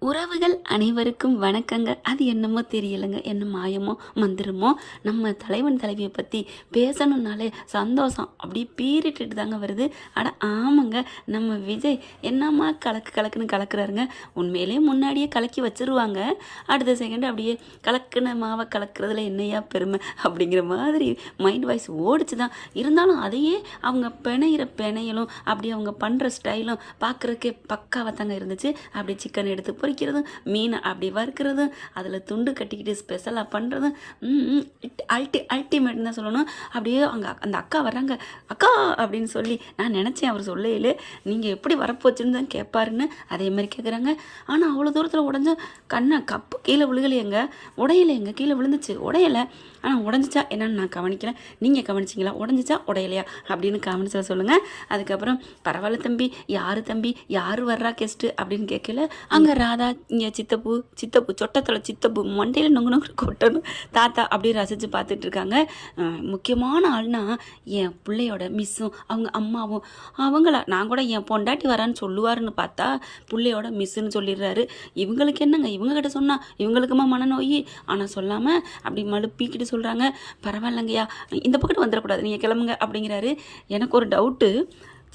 உறவுகள் அனைவருக்கும் வணக்கங்க. அது என்னமோ தெரியலைங்க, என்ன மாயமோ மந்திரமோ, நம்ம தலைவன் தலைவியை பற்றி பேசணுன்னாலே சந்தோஷம் அப்படியே பீறிட்டு தாங்க வருது. ஆமாங்க, நம்ம விஜய் என்னம்மா கலக்குன்னு கலக்குறாருங்க. உண்மையிலே முன்னாடியே கலக்கி வச்சுருவாங்க, அடுத்த செகண்ட் அப்படியே கலக்குன மாவை கலக்கிறதுல என்னையா பெருமை அப்படிங்கிற மாதிரி மைண்ட் வாய்ஸ் ஓடிச்சு தான். இருந்தாலும் அதையே அவங்க பிணையலும் அப்படி அவங்க பண்ணுற ஸ்டைலும் பார்க்குறதுக்கே பக்காவாக தாங்க இருந்துச்சு. அப்படி சிக்கன் எடுத்து பொரிக்கிறதும், மீனை அப்படி வறுக்கிறதும், அதில் துண்டு கட்டிக்கிட்டு ஸ்பெஷலாக பண்ணுறதும் அல்டிமேட்னு தான் சொல்லணும். அப்படியே அந்த அக்கா வர்றாங்க, அக்கா அப்படின்னு சொல்லி நான் நினச்சேன் அவர் சொல்லையிலே நீங்கள் எப்படி வரப்போச்சுன்னு தான் கேட்பாருன்னு. அதே மாதிரி கேட்குறாங்க. ஆனால் அவ்வளோ தூரத்தில் உடஞ்ச கப்பு கீழே விழுகலையேங்க, உடையலையேங்க. கீழே விழுந்துச்சு, உடையலை. ஆனால் உடஞ்சிச்சா என்னன்னு நான் கவனிக்கல, நீங்கள் கவனிச்சிங்களா? உடஞ்சிச்சா உடையலையா அப்படின்னு கவனிச்சா சொல்லுங்கள். அதுக்கப்புறம் பரவாயில்ல தம்பி, யார் வர்றா கெஸ்ட்டு அப்படின்னு கேட்கல. அங்கே ராதா, இங்கே சித்தப்பு சொட்டத்தில் சித்தப்பு மண்டையில் நொங்கு கொட்டணும் தாத்தா அப்படி ரசித்து பார்த்துட்டு இருக்காங்க. முக்கியமான ஆள்னா என் பிள்ளையோட மிஸ்ஸும் அவங்க அம்மாவும். நான் கூட என் பொண்டாட்டி வரான்னு சொல்லுவாருன்னு பார்த்தா பிள்ளையோட மிஸ்ஸுன்னு சொல்லிடுறாரு. இவங்களுக்கு என்னங்க, இவங்ககிட்ட சொன்னால் இவங்களுக்குமா மனநோய். ஆனால் சொல்லாமல் அப்படி மழுப்பிக்கிட்டு சொல்கிறாங்க. பரவாயில்லங்கய்யா, இந்த பக்கத்து வந்துடக்கூடாது, நீங்கள் கிளம்புங்க அப்படிங்கிறாரு. எனக்கு ஒரு டவுட்டு,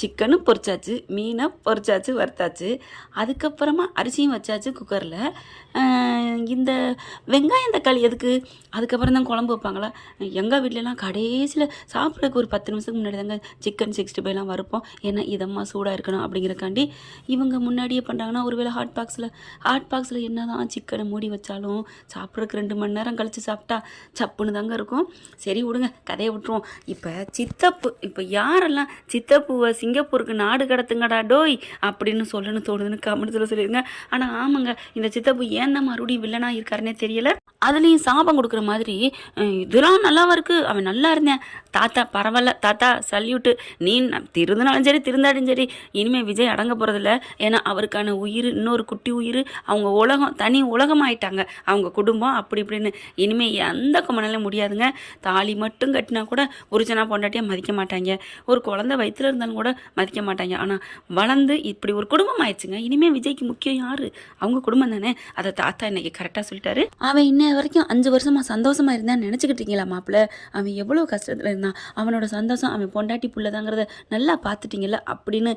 சிக்கனு பொரிச்சாச்சு, மீனை பொரிச்சாச்சு, வறுத்தாச்சு, அதுக்கப்புறமா அரிசியும் வச்சாச்சு குக்கரில். இந்த வெங்காயம் தக்காளி எதுக்கு? அதுக்கப்புறம் தான் குழம்பு வைப்பாங்களா? எங்கள் வீட்டிலலாம் கடைசியில் சாப்பிட்றதுக்கு ஒரு 10 நிமிஷத்துக்கு முன்னாடி தாங்க சிக்கன் 65 வறுப்போம். ஏன்னா இதம்மா சூடாக இருக்கணும் அப்படிங்கிறக்காண்டி. இவங்க முன்னாடியே பண்ணுறாங்கன்னா ஒருவேளை ஹாட் பாக்ஸில் என்ன தான் சிக்கனை மூடி வச்சாலும் சாப்பிட்றதுக்கு 2 மணி நேரம் கழித்து சாப்பிட்டா சப்புன்னு தாங்க இருக்கும். சரி விடுங்க, கதையை விட்டுருவோம். இப்போ யாரெல்லாம் சித்தப்பூவை சிங்கப்பூருக்கு நாடு கடத்துங்கடா டோய் அப்படின்னு தோணுதுன்னு கமெண்ட்ஸில் சொல்லிடுங்க. ஆனால் ஆமாங்க, இந்த சித்தப்பு ஏன் தான் மறுபடியும் வில்லனாக இருக்காருன்னே தெரியல. அதுலேயும் சாபம் கொடுக்குற மாதிரி, இதெல்லாம் நல்லாவா இருக்குது, அவன் நல்லா இருந்தேன் தாத்தா, பரவாயில்ல தாத்தா, சல்யூட்டு, நீ திருந்தினாலும் சரி திருந்தாலும் சரி இனிமேல் விஜய் அடங்க போகிறதில்ல. ஏன்னா அவருக்கான உயிர், இன்னொரு குட்டி உயிர், அவங்க உலகம், தனி உலகம் ஆயிட்டாங்க அவங்க குடும்பம். அப்படி இப்படின்னு இனிமேல் எந்த கொமனாலும் முடியாதுங்க. தாலி மட்டும் கட்டினா கூட புருஷனா பொண்டாட்டியாக மதிக்க மாட்டாங்க, ஒரு குழந்தை வயிற்றுல இருந்தாலும் கூட மதிக்க மாட்டாங்க. ஆனால் வளர்ந்து இப்படி ஒரு குடும்பம் ஆயிடுச்சுங்க. இனிமேல் விஜய்க்கு முக்கியம் யாரு? அவங்க குடும்பம் தானே. அதை தாத்தா இன்னைக்கு கரெக்டாக சொல்லிட்டாரு. அவன் இன்ன வரைக்கும் 5 வருஷமா சந்தோஷமா இருந்தான்னு நினச்சிக்கிட்டீங்களா மாப்பிள்ள? அவன் எவ்வளோ கஷ்டத்தில் இருந்தான், அவனோட சந்தோஷம் அவன் பொண்டாட்டி புள்ளதாங்கிறத நல்லா பார்த்துட்டீங்கல்ல அப்படின்னு.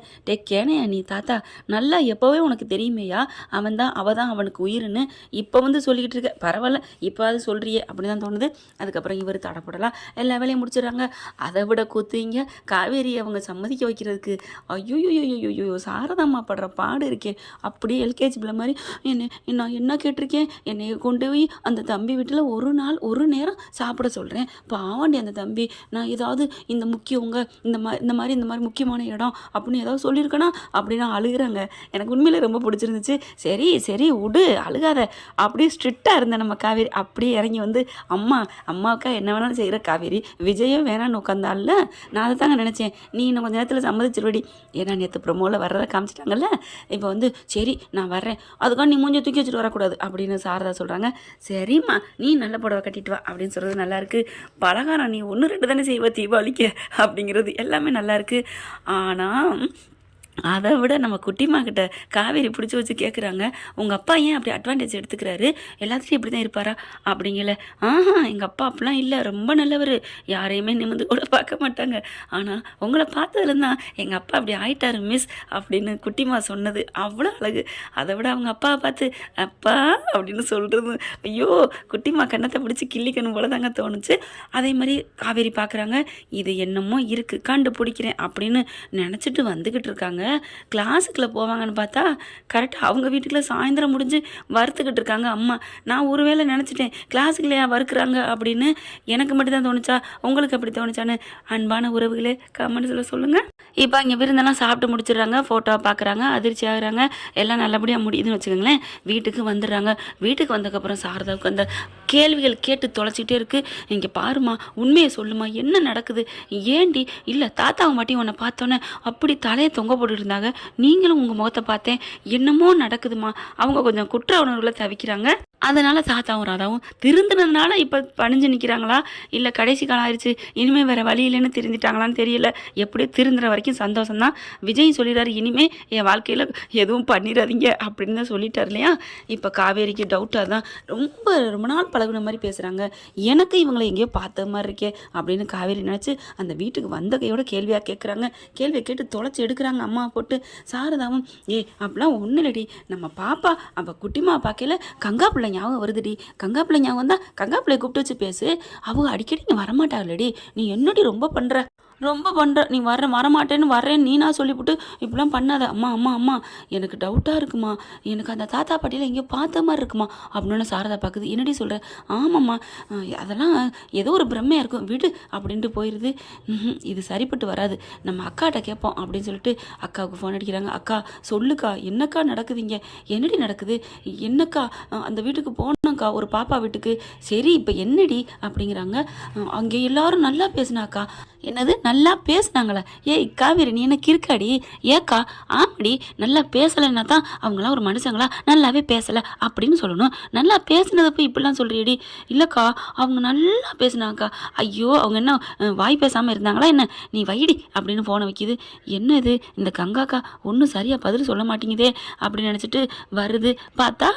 கேனையா நீ தாத்தா, நல்லா எப்போவே உனக்கு தெரியுமேயா அவன் தான் அவனுக்கு உயிர்னு இப்போ சொல்லிக்கிட்டு இருக்க. பரவாயில்ல, இப்போ அது சொல்கிறியே அப்படின்னு தான் தோணுது. அதுக்கப்புறம் இவர் தடப்படலாம் எல்லா வேலையும் முடிச்சிடறாங்க. அதை விட கூத்துவீங்க காவேரி அவங்க சம்மதிக்க வைக்கிறதுக்கு. ஐயோ சாரதாம்மா படுற பாடு இருக்கே. அப்படியே எல்கேஜி பிள்ளை மாதிரி நான் என்ன கேட்டிருக்கேன், என்னை கொண்டு போய் அந்த தம்பி வீட்டில் ஒரு நேரம் சாப்பிட சொல்கிறேன். பாவண்டி அந்த தம்பி, நான் ஏதாவது இந்த முக்கியவங்க இந்த மாதிரி முக்கியமான இடம் அப்படின்னு ஏதாவது சொல்லியிருக்கேனா அப்படின்னு அழுகிறாங்க. எனக்கு உண்மையிலே ரொம்ப பிடிச்சிருந்துச்சு. சரி விடு, அழுகாத, அப்படியே ஸ்ட்ரிக்டாக இருந்தேன் நம்ம காவேரி. அப்படியே இறங்கி அம்மாவுக்கா என்ன வேணாலும் செய்கிற காவேரி, விஜயம் வேணான்னு உட்காந்தால. நான் அதை தாங்க நினச்சேன், நீ இன்னும் கொஞ்சம் நேரத்தில் சம்மதிச்சிருவடி. ஏன்னா நேற்று ப்ரொமோவில் வர்றதை காமிச்சிட்டாங்கல்ல. இப்போ சரி நான் வர்றேன், அதுக்காக நீ மூஞ்ச தூக்கி வச்சுட்டு வரக்கூடாது அப்படின்னு சாரதா சொல்கிறாங்க. சரிம்மா, நீ நல்ல புடவை கட்டிட்டு வா அப்படின்னு சொல்கிறது நல்லாயிருக்கு. பலகாரம் நீ 1-2 தானே செய்வ தீபாவளிக்கு அப்படிங்கிறது எல்லாமே நல்லாயிருக்கு. ஆனால் அதை விட நம்ம குட்டிமா கிட்ட காவேரி பிடிச்சி வச்சு கேட்குறாங்க, உங்கள் அப்பா ஏன் அப்படி அட்வான்டேஜ் எடுத்துக்கிறாரு, எல்லாத்துலேயும் இப்படி தான் இருப்பாரா அப்படிங்கல. எங்கள் அப்பா அப்படிலாம் இல்லை, ரொம்ப நல்லவர், யாரையுமே நிமிந்து கூட பார்க்க மாட்டாங்க. ஆனால் உங்களை பார்த்ததுலேருந்தான் எங்கள் அப்பா அப்படி ஆயிட்டாரு மிஸ் அப்படின்னு குட்டிமா சொன்னது அவ்வளோ அழகு. அதை விட அவங்க அப்பாவை பார்த்து அப்பா அப்படின்னு சொல்கிறது, ஐயோ குட்டிமா கண்ணத்தை பிடிச்சி கிள்ளிக்கணும் போல தாங்க தோணுச்சு. அதே மாதிரி காவேரி பார்க்குறாங்க, இது என்னமோ இருக்குது கண்டுபிடிக்கிறேன் அப்படின்னு நினச்சிட்டு வந்துக்கிட்டு இருக்காங்க. கிளாஸுக்குள்ளே போவாங்கன்னு பார்த்தா கரெக்டாக அவங்க வீட்டுக்குள்ளே சாயந்தரம் முடிஞ்சு வறுத்துக்கிட்டு இருக்காங்க அம்மா. நான் ஒருவேளை நினச்சிட்டேன் கிளாஸுக்குள்ளேயா வறுக்கிறாங்க அப்படின்னு. எனக்கு மட்டும் தான் தோணுச்சா, உங்களுக்கு அப்படி தோணுச்சான்னு அன்பான உறவுகளே கமெண்ட்ஸில் சொல்லுங்கள். இப்போ இங்கே விருந்தெல்லாம் சாப்பிட்டு முடிச்சிடுறாங்க, ஃபோட்டோவை பார்க்குறாங்க, அதிர்ச்சி ஆகுறாங்க, எல்லாம் நல்லபடியாக முடியுதுன்னு வச்சுக்கோங்களேன். வீட்டுக்கு வந்துடுறாங்க. வீட்டுக்கு வந்ததுக்கப்புறம் சாரதாவுக்கு அந்த கேள்விகள் கேட்டு தொலைச்சிக்கிட்டே இருக்குது. இங்கே பாருமா, உண்மையை சொல்லுமா, என்ன நடக்குது, ஏண்டி இல்லை தாத்தாவை மாட்டி உன்னை பார்த்தோன்னே அப்படி தலையை தொங்க போட்டு இருந்தாங்க, நீங்களும் உங்கள் முகத்தை பார்த்தேன், என்னமோ நடக்குதுமா. அவங்க கொஞ்சம் குற்ற உணர்வில் தவிக்கிறாங்க. அதனால் தாத்தாவும் ராதாவும் திருந்தினதுனால இப்போ பணிஞ்சு நிற்கிறாங்களா, இல்லை கடைசி காலம் ஆயிடுச்சு இனிமேல் வேறு வழி இல்லைன்னு திருந்திட்டாங்களான்னு தெரியல. எப்படியோ திருந்துற வரைக்கும் சந்தோஷம்தான். விஜய் சொல்லிடுறாரு, இனிமேல் என் வாழ்க்கையில் எதுவும் பண்ணிடாதீங்க அப்படின்னு தான் சொல்லிட்டார் இல்லையா. இப்போ காவேரிக்கு டவுட்டாக தான் ரொம்ப நாள் பழகுன மாதிரி பேசுகிறாங்க. எனக்கு இவங்களை எங்கேயோ பார்த்த மாதிரி இருக்கே அப்படின்னு காவேரி நினச்சி அந்த வீட்டுக்கு வந்த கையோட கேள்வியாக கேட்குறாங்க. கேள்வியை கேட்டு தொலைச்சி எடுக்கிறாங்க அம்மா போட்டு. சாரதாவும் அப்படிலாம் ஒன்றும் இல்லடி, நம்ம பாப்பா அப்போ குட்டிமா பார்க்கல கங்கா பிள்ளை ஞாபகம் வருதுடி, கங்கா பிள்ளை ஞாபகம் வந்தால் கங்கா பிள்ளைய கூப்பிட்டு வச்சு பேசு, அவங்க அடிக்கடி நீ வரமாட்டாங்களடி, நீ என்னடி ரொம்ப பண்ணுற நீ வரமாட்டேன்னு வரேன்னு நீனா சொல்லிவிட்டு இப்படிலாம் பண்ணாத. அம்மா அம்மா அம்மா எனக்கு டவுட்டாக இருக்குமா, எனக்கு அந்த தாத்தா பாட்டியில் எங்கேயோ பார்த்த மாதிரி இருக்குமா அப்படின்னு சாரதா பார்க்குது. என்னடி சொல்கிற? ஆமாம்மா, அதெல்லாம் ஏதோ ஒரு பிரம்மையாக இருக்கும் விடு அப்படின்ட்டு போயிடுது. இது சரிப்பட்டு வராது, நம்ம அக்காட்ட கேட்போம் அப்படின்னு சொல்லிட்டு அக்காவுக்கு ஃபோன் அடிக்கிறாங்க. அக்கா சொல்லுக்கா, என்னக்கா நடக்குதுங்க, என்னடி நடக்குது, என்னக்கா அந்த வீட்டுக்கு போனோங்க்கா ஒரு பாப்பா வீட்டுக்கு. சரி இப்போ என்னடி அப்படிங்கிறாங்க. அங்கே எல்லாரும் நல்லா பேசினாக்கா. என்னது நல்லா பேசுனாங்களா? ஏய் காவேரி நீ என்ன கிறுக்காடி? ஏக்கா ஆமாடி, நல்லா பேசலைன்னா தான் அவங்களாம் ஒரு மனுஷங்களா, நல்லாவே பேசலை அப்படின்னு சொல்லணும். நல்லா பேசுனதை போய் இப்படிலாம் சொல்கிறியடி. இல்லைக்கா அவங்க நல்லா பேசுனாக்கா. ஐயோ அவங்க என்ன வாய் பேசாமல் இருந்தாங்களா என்ன? நீ வைடி அப்படின்னு ஃபோனை வைக்கிது. என்ன இது இந்த கங்காக்கா ஒன்றும் சரியாக பதில் சொல்ல மாட்டேங்குதே அப்படின்னு நினச்சிட்டு வருது. பார்த்தா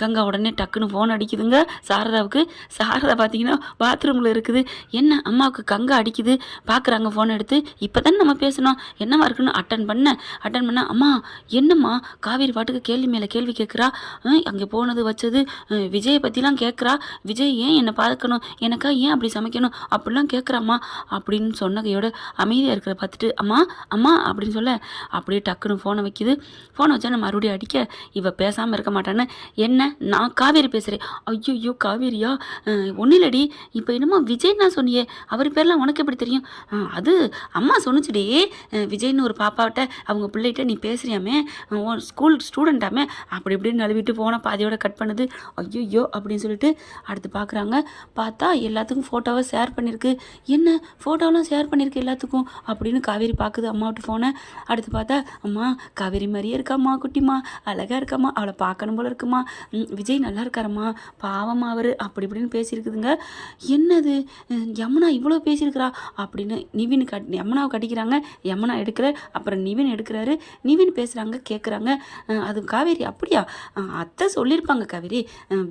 கங்கா உடனே டக்குன்னு ஃபோன் அடிக்குதுங்க சாரதாவுக்கு. சாரதா பார்த்தீங்கன்னா பாத்ரூமில் இருக்குது. என்ன அம்மாவுக்கு கங்கா அடிக்குது பார்க்குறாங்க. ஃபோன் எடுத்து இப்போ தானே நம்ம பேசணும், என்னவா இருக்குன்னு அட்டன் பண்ண அம்மா என்னம்மா காவேரி பாட்டுக்கு கேள்வி மேலே கேள்வி கேட்குறா, அங்கே போனது வச்சது விஜயை பற்றிலாம் கேட்குறா, விஜய் ஏன் என்னை பார்க்கணும், எனக்கா ஏன் அப்படி சமைக்கணும் அப்படிலாம் கேட்குறாம்மா அப்படின்னு சொன்னகையோட அமைதியாக இருக்கிற பார்த்துட்டு அம்மா அம்மா அப்படின்னு சொல்ல அப்படியே டக்குன்னு ஃபோனை வைக்கிது. ஃபோனை வச்சா நான் மறுபடியும் அடிக்க இவ பேசாமல் இருக்க மாட்டான்னு, என்ன நான் காவேரி பேசுகிறேன். ஐயோ காவேரியா, ஒன்றும் இல்லடி, இப்போ என்னமோ விஜய் நான் சொன்னியே அவர் பேர்லாம் உனக்கு எப்படி தெரியும்? அது அம்மா சொன்னிச்சுடி, விஜய்னு ஒரு பாப்பாவிட்ட அவங்க பிள்ளைகிட்ட நீ பேசுறியாமே, ஸ்கூல் ஸ்டூடெண்ட்டாமே அப்படி இப்படின்னு நழுவிட்டு போன பாதியோட கட் பண்ணுது. ஐயோ அப்படின்னு சொல்லிட்டு அடுத்து பார்க்குறாங்க. பார்த்தா எல்லாத்துக்கும் ஃபோட்டோவை ஷேர் பண்ணியிருக்கு. என்ன ஃபோட்டோலாம் ஷேர் பண்ணியிருக்கு எல்லாத்துக்கும் அப்படின்னு காவேரி பார்க்குது அம்மாவிட்டு ஃபோனை. அடுத்து பார்த்தா அம்மா காவேரி மாதிரியே இருக்காம்மா, குட்டிமா அழகாக இருக்காம்மா, அவளை பார்க்கணும் போல இருக்குமா, விஜய் நல்லா இருக்காரம்மா, பாவம்மா அவர் அப்படி இப்படின்னு பேசியிருக்குதுங்க. என்னது யமுனா இவ்வளோ பேசியிருக்கிறா அப்படின்னு நிவின் யமுனாவை கட்டிக்கிறாங்க. யமுனா எடுக்கிற, அப்புறம் நிவின் எடுக்கிறாரு. நிவின் பேசுகிறாங்க கேட்குறாங்க. அது காவேரி அப்படியா, அத்தை சொல்லியிருப்பாங்க காவேரி,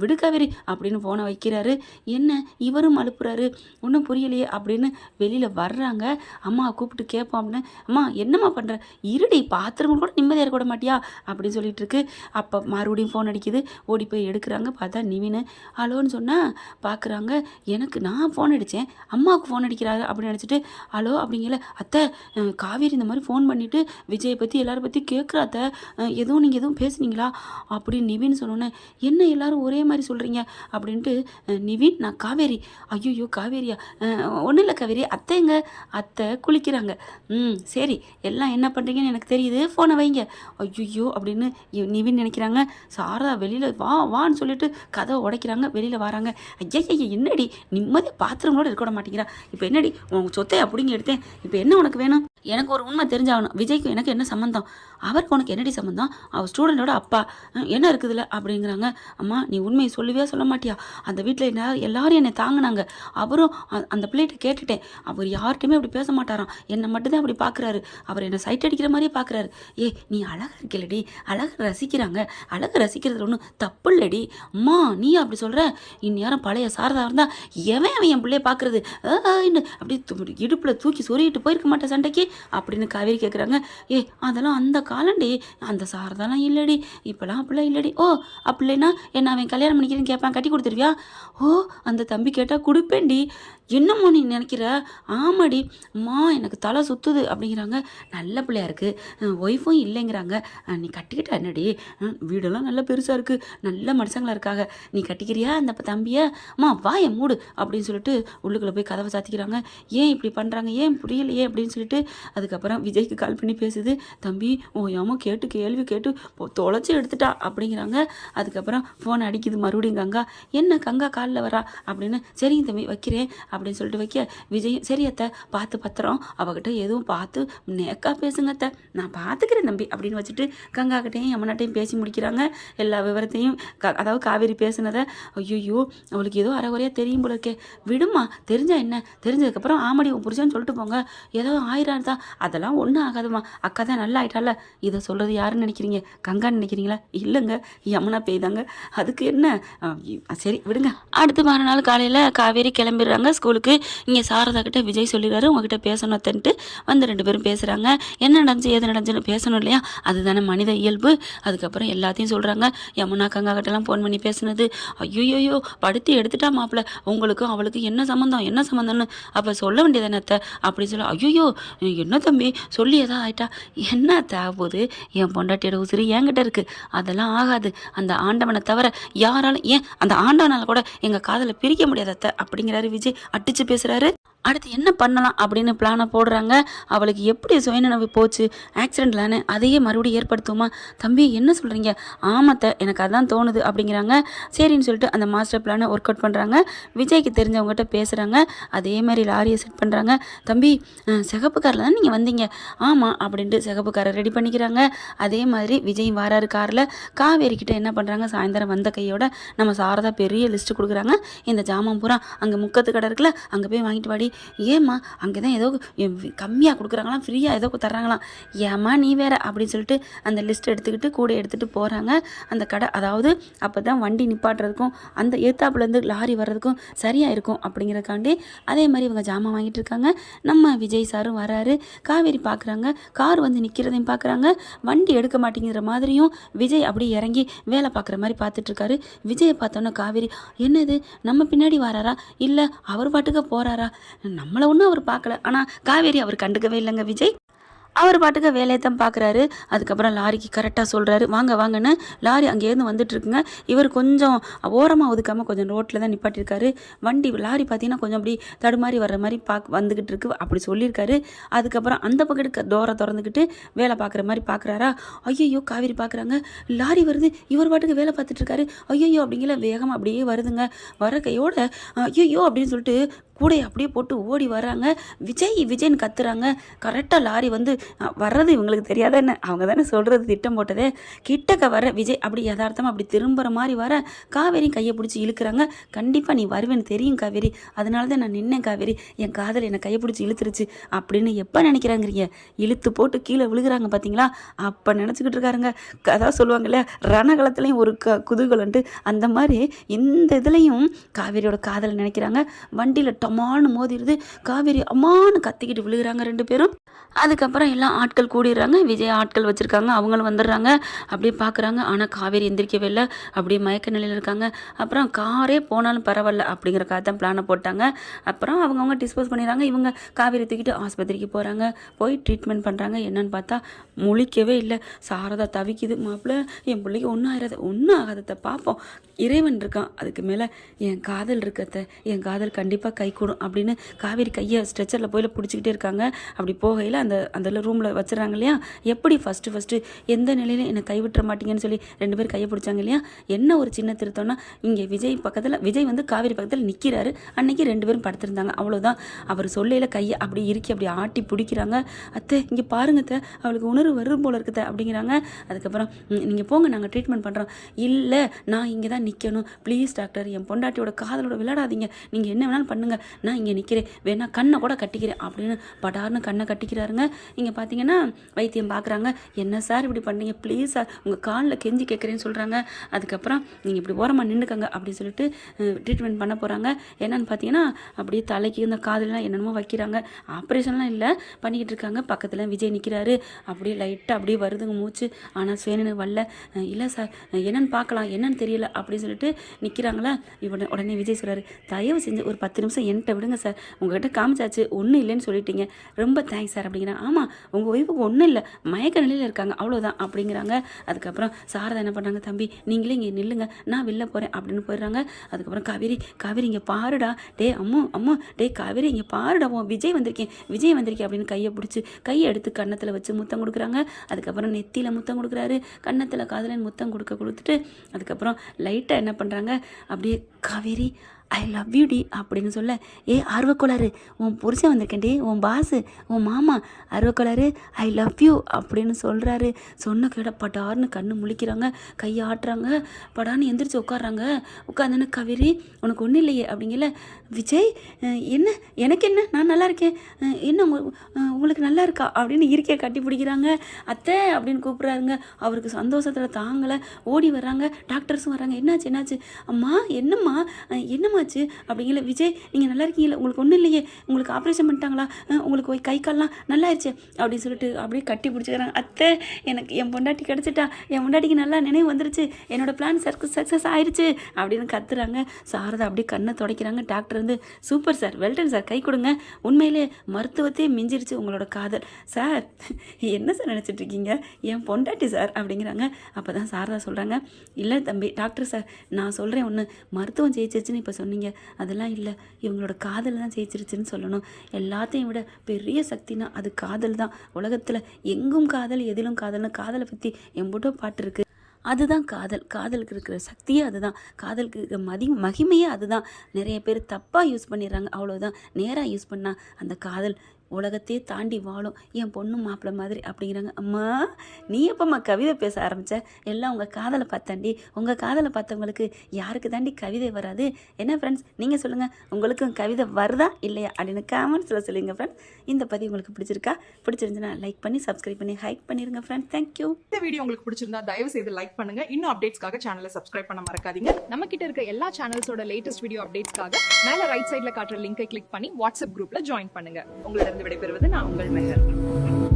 விடு காவேரி அப்படின்னு ஃபோனை வைக்கிறாரு. என்ன இவரும் அனுப்புகிறாரு, ஒன்றும் புரியலையே அப்படின்னு வெளியில் வர்றாங்க. அம்மாவை கூப்பிட்டு கேட்போம் அப்படின்னு. அம்மா என்னம்மா பண்ணுற, இருடி பாத்ரூம் கூட நிம்மதியாக இருக்க விட மாட்டியா அப்படின்னு சொல்லிட்டு இருக்கு. அப்போ மறுபடியும் ஃபோன் அடிக்குது. ஓடி போய் எடுக்கிறாங்க. பார்த்தா நிவின் ஹலோன்னு சொன்னால் பார்க்குறாங்க. எனக்கு நான் ஃபோன் அடித்தேன், அம்மாவுக்கு ஃபோன் அடிக்கிறாங்க அப்படின்னு நினச்சிட்டு ஹலோ அப்படிங்கல. அத்தை காவேரி இந்த மாதிரி ஃபோன் பண்ணிவிட்டு விஜயை பற்றி எல்லாரும் பற்றி கேட்குறா அத்தை, நீங்கள் எதுவும் பேசுனீங்களா அப்படின்னு நிவின் சொன்னோன்னே, என்ன எல்லாரும் ஒரே மாதிரி சொல்கிறீங்க அப்படின்ட்டு நிவின் நான் காவேரி. ஐயோ காவேரியா, ஒன்றும் இல்லை காவேரி, அத்தைங்க அத்தை குளிக்கிறாங்க. சரி எல்லாம் என்ன பண்ணுறீங்கன்னு எனக்கு தெரியுது, ஃபோனை வைங்க. ஐயோ அப்படின்னு நிவின் நினைக்கிறாங்க. சாரதா வெளியில் வான்னு சொல்லிட்டு கதவை உடைக்கிறாங்க. வெளியில் வராங்க. ஐயா என்னடி நிம்மதியாக பாத்ரூம் கூட இருக்க விட மாட்டேங்கிறா, இப்போ என்னடி உங்கள் சொத்தை அப்படிங்க எடுத்தேன், இப்போ என்ன உனக்கு வேணும்? எனக்கு ஒரு உண்மை தெரிஞ்சாகணும், விஜய்க்கு எனக்கு என்ன சம்மந்தம், அவருக்கு உனக்கு என்னடி சம்மந்தம், அவர் ஸ்டூடெண்டோட அப்பா, என்ன இருக்குதுல்ல அப்படிங்கிறாங்க. அம்மா நீ உண்மையை சொல்லுவியா சொல்ல மாட்டியா, அந்த வீட்டில் எல்லாரும் என்னை தாங்கினாங்க, அவரும் அந்த பிள்ளைகிட்ட கேட்டுட்டேன், அவர் யார்கிட்டையுமே அப்படி பேச மாட்டாராம், என்னை மட்டும்தான் அப்படி பார்க்குறாரு, அவர் என்னை சைட் அடிக்கிற மாதிரியே பார்க்குறாரு. நீ அழகாக இருக்கலடி, அழகாக ரசிக்கிறாங்க, அழகாக ரசிக்கிறது ஒன்றும் தப்பு இல்லடி. அம்மா நீ அப்படி சொல்கிற, இந்நேரம் பழைய சாரதா இருந்தால் எவன் என் பிள்ளைய பார்க்குறது அப்படி இடுப்பில் தூக்கி சொருகிட்டு போயிருக்க மாட்டேன் சண்டைக்கு அப்படின்னு காவேரி கேட்குறாங்க. அதெல்லாம் அந்த காலண்டி, அந்த சாரதாலாம் இல்லடி, இப்போலாம் அப்படிலாம் இல்லடி. அப்படின்னா என்ன அவன் கல்யாணம் பண்ணிக்கிறேன்னு கேட்பான், கட்டி கொடுத்துருவியா? அந்த தம்பி கேட்டால் கொடுப்பேன்டி. என்னம்மா நீ நினைக்கிற? ஆமாடி அம்மா எனக்கு தலை சுற்றுது அப்படிங்கிறாங்க. நல்ல பிள்ளையா இருக்குது, ஒய்ஃபும் இல்லைங்கிறாங்க, நீ கட்டிக்கிட்டா என்னடி, வீடெல்லாம் நல்லா பெருசாக இருக்குது, நல்ல மனுஷங்களா இருக்காங்க, நீ கட்டிக்கிறியா அந்த தம்பியை? அம்மா வாயை மூடு அப்படின்னு சொல்லிட்டு உள்ளுக்குள்ளே போய் கதவை சாத்திக்கிறாங்க. ஏன் இப்படி பண்ணுறாங்க அப்படிங்கிறாங்க. ஏன் புரியலையே அப்படின்னு சொல்லிட்டு அதுக்கப்புறம் விஜய்க்கு கால் பண்ணி பேசுது. தம்பி ஓயாம கேட்டு கேள்வி கேட்டு தொலைச்சி எடுத்துட்டா அப்படிங்கிறாங்க. அதுக்கப்புறம் ஃபோன் அடிக்குது மறுபடியும் கங்கா. என்ன கங்கா காலில் வரா அப்படின்னு. சரிங்க தம்பி வைக்கிறேன் அப்படின்னு சொல்லிட்டு வைக்க விஜய் சரி அத்தை பார்த்து பத்திரம் அவகிட்ட எதுவும் பார்த்து நேக்கா பேசுங்க அத்தை நான் பார்த்துக்கிறேன் தம்பி அப்படின்னு வச்சுட்டு கங்கா கிட்டையும் யமுனாட்டையும் பேசி முடிக்கிறாங்க. எல்லா விவரத்தையும் அதாவது காவேரி பேசுனதை. ஐயோ அவளுக்கு ஏதோ அரைகுறையாக தெரியும் போல இருக்கே. விடுமா தெரிஞ்சா என்ன, தெரிஞ்சதுக்கப்புறம் ஆமாடி உன் புருஷன்னு சொல்லிட்டு போங்க. ஏதோ ஆயிரம் தான் அதெல்லாம் ஒன்றும் ஆகாதுமா. அக்கா தான் நல்லா ஆயிட்டால. இதை சொல்கிறது யாருன்னு நினைக்கிறீங்க, கங்கான்னு நினைக்கிறீங்களா? இல்லைங்க யமுனா பெய்தாங்க. அதுக்கு என்ன சரி விடுங்க. அடுத்து மறுநாள் காலையில் காவேரி கிளம்பிடுறாங்க ஸ்கூலுக்கு. இங்கே சாரதா கிட்ட விஜய் சொல்லிடுறாரு உங்ககிட்ட பேசணும்னுட்டு. வந்து 2 பேரும் பேசுகிறாங்க. என்ன நடந்துச்சு ஏது நடந்துச்சுன்னு பேசணும் இல்லையா, அதுதானே மனித இயல்பு. அதுக்கப்புறம் எல்லாத்தையும் சொல்கிறாங்க. யமுனா கங்கா கிட்டலாம் ஃபோன் பண்ணி பேசுனது. ஐயோயோ படுத்தி எடுத்துட்டா மாப்பிள்ள, உங்களுக்கும் அவளுக்கு என்ன சம்மந்தம் என்ன சம்மந்தம்னு அப்போ சொல்ல வேண்டியதானே அத்தை அப்படின்னு சொல்ல. ஐயோ என்ன தம்பி சொல்லி எதாவது ஆயிட்டா என்ன தேவைப்போகுது, என் பொண்டாட்டியோட உசிறு என்கிட்ட இருக்குது, அதெல்லாம் ஆகாது. அந்த ஆண்டவனை தவிர யாராலும், ஏன் அந்த ஆண்டவனால் கூட எங்கள் காதலை பிரிக்க முடியாத அத்தை அப்படிங்கிறாரு விஜய். அடித்து பேசுகிறாரு. அடுத்து என்ன பண்ணலாம் அப்படின்னு பிளானை போடுறாங்க. அவளுக்கு எப்படி சுயநினைவு போச்சு, ஆக்சிடென்ட்லானே அதையே மறுபடியும் ஏற்படுத்துமா? தம்பி என்ன சொல்கிறீங்க? ஆமாத்த எனக்கு அதான் தோணுது அப்படிங்கிறாங்க. சரின்னு சொல்லிட்டு அந்த மாஸ்டர் பிளானை ஒர்க் அவுட் பண்ணுறாங்க. விஜய்க்கு தெரிஞ்சவங்ககிட்ட பேசுகிறாங்க. அதே மாதிரி லாரியை செட் பண்ணுறாங்க. தம்பி சிகப்பு காரில் தான் நீங்கள் வந்தீங்க? ஆமாம் அப்படின்ட்டு சிகப்பு காரை ரெடி பண்ணிக்கிறாங்க. அதே மாதிரி விஜய் வாராரு காரில். காவேரிக்கிட்ட என்ன பண்ணுறாங்க, சாயந்தரம் வந்த கையோட நம்ம சாரதா பெரிய லிஸ்ட்டு கொடுக்குறாங்க. இந்த ஜாமான் பூரா அங்கே முக்கத்து கடை இருக்குல்ல அங்கே போய் வாங்கிட்டு வாடி. ஏம்மா அங்கே தான் ஏதோ கம்மியாக கொடுக்குறாங்களாம், ஃப்ரீயாக ஏதோ தர்றாங்களாம். ஏம்மா நீ வேற அப்படின்னு சொல்லிட்டு அந்த லிஸ்ட் எடுத்துக்கிட்டு கூட எடுத்துகிட்டு போகிறாங்க அந்த கடை. அதாவது அப்போ தான் வண்டி நிப்பாட்டுறதுக்கும் அந்த ஏத்தாப்புலேருந்து லாரி வர்றதுக்கும் சரியாக இருக்கும் அப்படிங்கிறதுக்காண்டி அதே மாதிரி இவங்க ஜாமான் வாங்கிட்டு இருக்காங்க. நம்ம விஜய் சாரும் வராரு. காவேரி பார்க்குறாங்க. கார் வந்து நிற்கிறதையும் பார்க்குறாங்க. வண்டி எடுக்க மாட்டேங்கிற மாதிரியும் விஜய் அப்படியே இறங்கி வேலை பார்க்குற மாதிரி பார்த்துட்ருக்காரு. விஜயை பார்த்தோன்னே காவேரி என்னது நம்ம பின்னாடி வராரா இல்லை அவர் பாட்டுக்கு போகிறாரா, நம்மளை ஒன்றும் அவர் பார்க்கல. ஆனால் காவேரி அவர் கண்டுக்கவே இல்லைங்க விஜய். அவர் பாட்டுக்கு வேலையை தான் பார்க்குறாரு. அதுக்கப்புறம் லாரிக்கு கரெக்டாக சொல்கிறாரு வாங்க வாங்கன்னு. லாரி அங்கேருந்து வந்துட்டுருக்குங்க. இவர் கொஞ்சம் ஓரமாக ஒதுக்காமல் கொஞ்சம் ரோட்டில் தான் நிப்பாட்டியிருக்காரு. வண்டி லாரி பார்த்தீங்கன்னா கொஞ்சம் அப்படி தடுமாறி வர்ற மாதிரி வந்துக்கிட்டு இருக்கு அப்படி சொல்லியிருக்காரு. அதுக்கப்புறம் அந்த பக்கத்து டோரை திறந்துக்கிட்டு வேலை பார்க்குற மாதிரி பார்க்குறாரா. ஐயோ காவேரி பார்க்குறாங்க. லாரி வருது, இவர் பாட்டுக்கு வேலை பார்த்துட்ருக்காரு. ஐயோ அப்படிங்கிற வேகமாக அப்படியே வருதுங்க. வர கையோட ஐயோ அப்படின்னு சொல்லிட்டு கூடையை அப்படியே போட்டு ஓடி வர்றாங்க. விஜய்ன்னு கத்துறாங்க. கரெக்டாக லாரி வந்து வர்றது இவங்களுக்கு தெரியாத என்ன, அவங்க தானே சொல்கிறது திட்டம் போட்டதே. கிட்டக்க வர விஜய் அப்படி யதார்த்தமாக அப்படி திரும்புகிற மாதிரி வர காவேரி கையை பிடிச்சி இழுக்கிறாங்க. கண்டிப்பாக நீ வருவேன்னு தெரியும் காவேரி, அதனால தான் நான் நின்னேன் காவேரி, என் காதல் என்னை கையை பிடிச்சி இழுத்துருச்சு அப்படின்னு எப்போ நினைக்கிறாங்கிறீங்க. இழுத்து போட்டு கீழே விழுகிறாங்க பார்த்தீங்களா, அப்போ நினச்சிக்கிட்டு இருக்காருங்க. அதான் சொல்லுவாங்க இல்லையா ரணகலத்துலேயும் ஒரு குதூகலன்ட்டு, அந்த மாதிரி இந்த இதுலேயும் காவேரியோட காதலை நினைக்கிறாங்க. வண்டியில் டமான்னு மோதிடுது. காவேரி அம்மானு கத்திக்கிட்டு விழுகிறாங்க 2 பேரும். அதுக்கப்புறம் எல்லாம் ஆட்கள் கூடிடுறாங்க. விஜய் ஆட்கள் வச்சுருக்காங்க, அவங்களும் வந்துடுறாங்க. அப்படியே பார்க்குறாங்க. ஆனால் காவேரி எந்திரிக்கவே இல்லை, அப்படியே மயக்க நிலையில் இருக்காங்க. அப்புறம் காரே போனாலும் பரவாயில்ல அப்படிங்கிறக்காக தான் பிளானை போட்டாங்க. அப்புறம் அவங்கவுங்க டிஸ்போஸ் பண்ணிடுறாங்க. இவங்க காவேரி தூக்கிட்டு ஆஸ்பத்திரிக்கு போகிறாங்க. போய் ட்ரீட்மெண்ட் பண்ணுறாங்க. என்னன்னு பார்த்தா முழிக்கவே இல்லை. சாரதா தவிக்குது. மாப்பிள்ள என் பிள்ளைக்கு ஒன்றும் ஆயிடாது, ஒன்றும் ஆகாதத்தை பார்ப்போம், இறைவன் இருக்கான், அதுக்கு மேலே என் காதல் இருக்கத்த, என் காதல் கண்டிப்பாக கை கூடும் அப்படின்னு காவேரி கையை ஸ்ட்ரெச்சரில் போயில பிடிச்சிக்கிட்டே இருக்காங்க. அப்படி போகையில் அந்த ரூமில் வச்சுறாங்க இல்லையா. எப்படி ஃபஸ்ட்டு எந்த நிலையிலும் என்னை கைவிட்டுற மாட்டீங்கன்னு சொல்லி 2 பேர் கையை பிடிச்சாங்க இல்லையா. என்ன ஒரு சின்ன திருத்தம்னா இங்கே விஜய் வந்து காவேரி பக்கத்தில் நிற்கிறாரு. அன்னைக்கு 2 பேரும் படுத்திருந்தாங்க, அவ்வளோதான். அவர் சொல்லையில் கையை அப்படி இறுக்கி அப்படி ஆட்டி பிடிக்கிறாங்க. அத்தை இங்கே பாருங்க அத்தை, அவளுக்கு உணர்வு வரும் போல இருக்குத அப்படிங்கிறாங்க. அதுக்கப்புறம் நீங்கள் போங்க நாங்கள் ட்ரீட்மெண்ட் பண்ணுறோம். இல்லை நான் இங்கே தான் நிற்கணும், ப்ளீஸ் டாக்டர், என் பொண்டாட்டியோட காதலோட விளையாடாதீங்க, நீங்கள் என்ன வேணாலும் பண்ணுங்கள், நான் இங்கே நிற்கிறேன், வேணா கண்ணை கூட கட்டிக்கிறேன் அப்படின்னு படார்னு கண்ணை கட்டிக்கிறாருங்க. இங்கே பார்த்தீங்கன்னா வைத்தியம் பார்க்குறாங்க. என்ன சார் இப்படி பண்ணீங்க, ப்ளீஸ் சார் உங்கள் காலில் கெஞ்சி கேட்குறேன்னு சொல்கிறாங்க. அதுக்கப்புறம் நீங்கள் இப்படி ஓரமாக நின்றுக்கங்க அப்படின்னு சொல்லிட்டு ட்ரீட்மெண்ட் பண்ண போகிறாங்க. என்னன்னு பார்த்தீங்கன்னா அப்படியே தலைக்கு இந்த காதலாம் என்னென்னமோ வைக்கிறாங்க. ஆப்ரேஷன்லாம் இல்லை, பண்ணிக்கிட்டு இருக்காங்க. பக்கத்தில் விஜய் நிற்கிறாரு. அப்படியே லைட்டாக அப்படியே வருதுங்க மூச்சு, ஆனால் சுயநினைவு வரல. இல்லை சார் என்னென்னு பார்க்கலாம், என்னன்னு தெரியல அப்படின்னு சொல்லிட்டு நிற்கிறாங்களா. உடனே விஜய் சொல்கிறாரு, தயவு செஞ்சு ஒரு 10 நிமிஷம் என்கிட்ட விடுங்க சார், உங்ககிட்ட காமிச்சாச்சு, ஒன்றும் இல்லைன்னு சொல்லிட்டீங்க, ரொம்ப தேங்க்ஸ் சார் அப்படிங்கிறாங்க. ஆமாம், உங்கள் ஒய்ஃபுக்கு ஒன்றும் இல்லை, மயக்க நிலையில் இருக்காங்க, அவ்வளோதான் அப்படிங்கிறாங்க. அதுக்கப்புறம் சாரதா என்ன பண்ணுறாங்க, தம்பி நீங்களே இங்கே நில்லுங்க, நான் வெளில போகிறேன் அப்படின்னு போயிடுறாங்க. அதுக்கப்புறம் காவேரி இங்கே பாருடா, டே அம்மு டே காவேரி இங்கே பாருடா, விஜய் வந்திருக்கேன் அப்படின்னு கையை பிடிச்சி கையை எடுத்து கன்னத்தில் வச்சு முத்தம் கொடுக்குறாங்க. அதுக்கப்புறம் நெத்தியில் முத்தம் கொடுக்குறாரு, கன்னத்தில் காதலன் முத்தம் கொடுத்துட்டு அதுக்கப்புறம் லைட்டாக என்ன பண்ணுறாங்க, அப்படியே காவேரி ஐ லவ் யூ டி அப்படின்னு சொல்ல, ஆர்வக்கோளாறு உன் புருஷன் வந்திருக்கேன்டி, உன் பாஸு உன் மாமா ஆர்வக்கோளாறு ஐ லவ் யூ அப்படின்னு சொல்கிறாரு. சொன்ன கேட படார்னு கண்ணு முழிக்கிறாங்க, கையை ஆட்டுறாங்க, படான்னு எந்திரிச்சு உட்காடுறாங்க. உட்காந்துன்னு காவேரி உனக்கு ஒன்றும் இல்லையே அப்படிங்கல. விஜய் எனக்கு என்ன, நான் நல்லா இருக்கேன், என்ன உங்களுக்கு நல்லா இருக்கா அப்படின்னு இருக்கையை கட்டி பிடிக்கிறாங்க. அத்தை அப்படின்னு கூப்பிட்றாருங்க. அவருக்கு சந்தோஷத்தில் தாங்கலை, ஓடி வர்றாங்க, டாக்டர்ஸும் வர்றாங்க. என்னாச்சு அம்மா, என்னம்மாச்சு அப்படிங்கல. விஜய் நீங்கள் நல்லா இருக்கீங்களா, உங்களுக்கு ஒன்றும் இல்லையே, உங்களுக்கு ஆப்ரேஷன் பண்ணிட்டாங்களா, உங்களுக்கு கை கால்லாம் நல்லா ஆயிடுச்சு அப்படின்னு சொல்லிட்டு அப்படியே கட்டி பிடிச்சிக்கிறாங்க. அத்தை எனக்கு என் பொண்டாட்டி கிடச்சிட்டா, என் பொண்டாட்டிக்கு நல்லா நினைவு வந்துருச்சு, என்னோட பிளான் சக்ஸஸ் ஆயிடுச்சு அப்படின்னு கத்துறாங்க. சாரதா அப்படியே கண்ணை துடைக்கிறாங்க. டாக்டர் வந்து சூப்பர் சார், வெல்டன் சார், கை கொடுங்க, உண்மையிலே மருத்துவத்தையே மிஞ்சிருச்சு உங்களோட காதல் சார், என்ன சார் நினச்சிட்டு இருக்கீங்க, என் பொண்டாட்டி சார் அப்படிங்கிறாங்க. அப்போ தான் சாரதா சொல்கிறாங்க, இல்லை தம்பி டாக்டர் சார், நான் சொல்கிறேன் ஒன்று, மருத்துவம் ஜெயிச்சிருச்சுன்னு இப்போ சொன்னீங்க, அதெல்லாம் இல்லை, இவங்களோட காதல் தான் ஜெயிச்சிருச்சுன்னு சொல்லணும். எல்லாத்தையும் விட பெரிய சக்தினா அது காதல் தான். உலகத்தில் எங்கும் காதல், எதிலும் காதல்னு காதலை பற்றி எம்பூட்டோ பாட்டு இருக்குது. அதுதான் காதலுக்கு இருக்கிற சக்தியே அதுதான், காதலுக்கு இருக்கிற மகிமையே அதுதான். நிறைய பேர் தப்பாக யூஸ் பண்ணிடுறாங்க, அவ்வளோதான். நேராக யூஸ் பண்ணால் அந்த காதல் உலகத்தையே தாண்டி வாழும், என் பொண்ணு மாப்பிள்ளை மாதிரி அப்படிங்கிறாங்க. அம்மா நீ எப்போம்மா கவிதை பேச ஆரம்பித்த, எல்லாம் உங்கள் காதலை பார்த்தாண்டி, உங்கள் காதலை பார்த்தவங்களுக்கு யாருக்கு தாண்டி கவிதை வராது? என்ன ஃப்ரெண்ட்ஸ், நீங்கள் சொல்லுங்கள், உங்களுக்கும் கவிதை வருதா இல்லையா அப்படின்னு காமெண்ட்ஸில் சொல்லுங்கள் ஃப்ரெண்ட்ஸ். இந்த பதிவு உங்களுக்கு பிடிச்சிருந்துச்சுன்னா லைக் பண்ணி சப்ஸ்கிரைப் பண்ணி ஹைக் பண்ணிடுங்க ஃப்ரெண்ட்ஸ். தேங்க்யூ. இந்த வீடியோ உங்களுக்கு பிடிச்சிருந்தா தயவு செய்து லைக் பண்ணுங்க. இன்னும் அப்டேட்ஸ்க்காக சேனலை சப்ஸ்கிரைப் பண்ண மறக்காதீங்க. நம்ம கிட்ட இருக்க எல்லா சேனல்ஸோட லேட்டஸ்ட் வீடியோ அப்டேட்ஸ்க்காக மேல ரைட் சைடுல காட்டுற லிங்கை கிளிக் பண்ணி வாட்ஸ்அப் குரூப்ல ஜாயின் பண்ணுங்க. உங்களிடம் விடைபெறுவது நான் உங்கள் மெஹர்.